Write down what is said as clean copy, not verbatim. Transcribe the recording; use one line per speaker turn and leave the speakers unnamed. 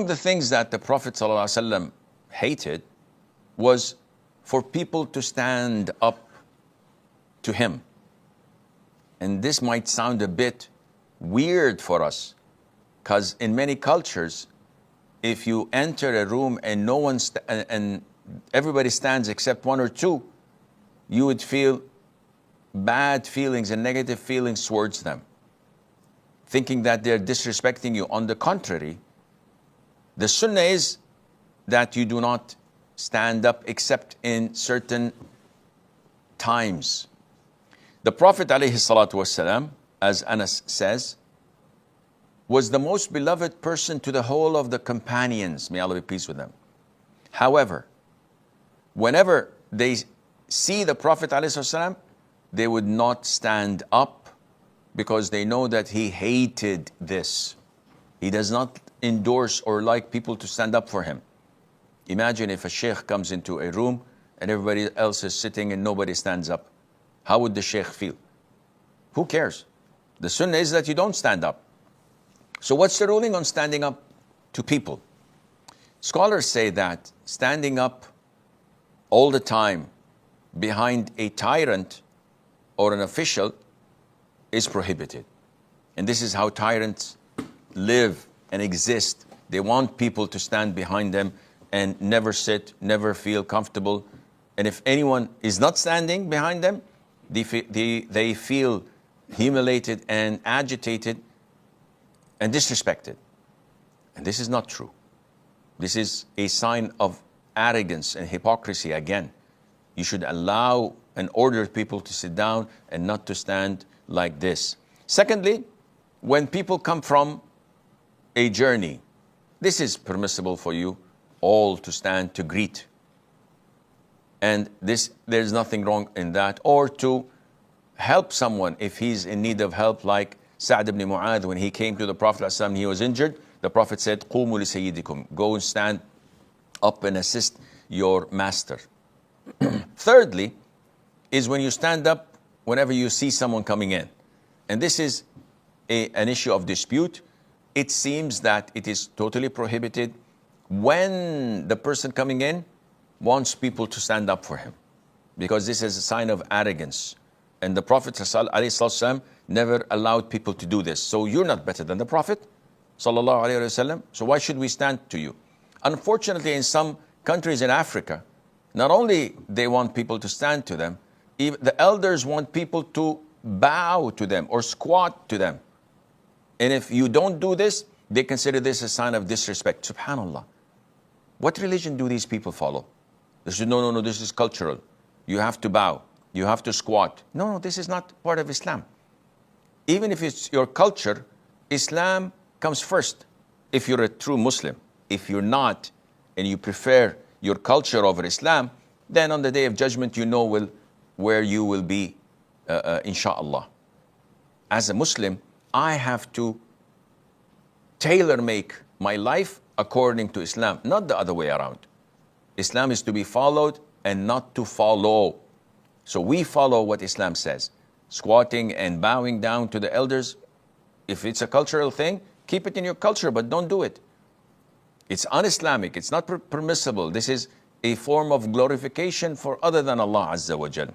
among the things that the Prophet ﷺ hated was for people to stand up to him. And this might sound a bit weird for us, because in many cultures, if you enter a room and no one and everybody stands except one or two, you would feel bad feelings and negative feelings towards them, thinking that they're disrespecting you. On the contrary, the sunnah is that you do not stand up except in certain times. The Prophet ﷺ, as Anas says, was the most beloved person to the whole of the companions, may Allah be pleased with them. However, whenever they see the Prophet ﷺ, they would not stand up because they know that he hated this. He does not endorse or like people to stand up for him. Imagine if a sheikh comes into a room and everybody else is sitting and nobody stands up. How would the sheikh feel? Who cares? The sunnah is that you don't stand up. So what's the ruling on standing up to people? Scholars say that standing up all the time behind a tyrant or an official is prohibited. And this is how tyrants live and exist. They want people to stand behind them and never sit, never feel comfortable. And if anyone is not standing behind them, they feel humiliated and agitated and disrespected. And this is not true. This is a sign of arrogance and hypocrisy again. You should allow and order people to sit down and not to stand like this. Secondly, when people come from a journey, this is permissible for you all to stand to greet. And there's nothing wrong in that. Or to help someone if he's in need of help, like Sa'd ibn Mu'adh, when he came to the Prophet ﷺ, he was injured. The Prophet said, "Qumu li sayyidikum," go and stand up and assist your master. Thirdly, is when you stand up whenever you see someone coming in. And this is an issue of dispute. It seems that it is totally prohibited when the person coming in wants people to stand up for him, because this is a sign of arrogance. And the Prophet ﷺ never allowed people to do this. So you're not better than the Prophet ﷺ, so why should we stand to you? Unfortunately, in some countries in Africa, not only they want people to stand to them, even the elders want people to bow to them or squat to them. And if you don't do this, they consider this a sign of disrespect. Subhanallah. What religion do these people follow? They say, no, this is cultural. You have to bow. You have to squat. No, this is not part of Islam. Even if it's your culture, Islam comes first if you're a true Muslim. If you're not, and you prefer your culture over Islam, then on the Day of Judgment, you know where you will be, inshallah. As a Muslim, I have to tailor-make my life according to Islam, not the other way around. Islam is to be followed and not to follow. So we follow what Islam says. Squatting and bowing down to the elders, if it's a cultural thing, keep it in your culture, but don't do it. It's un-Islamic. It's not permissible. This is a form of glorification for other than Allah Azza wa Jal.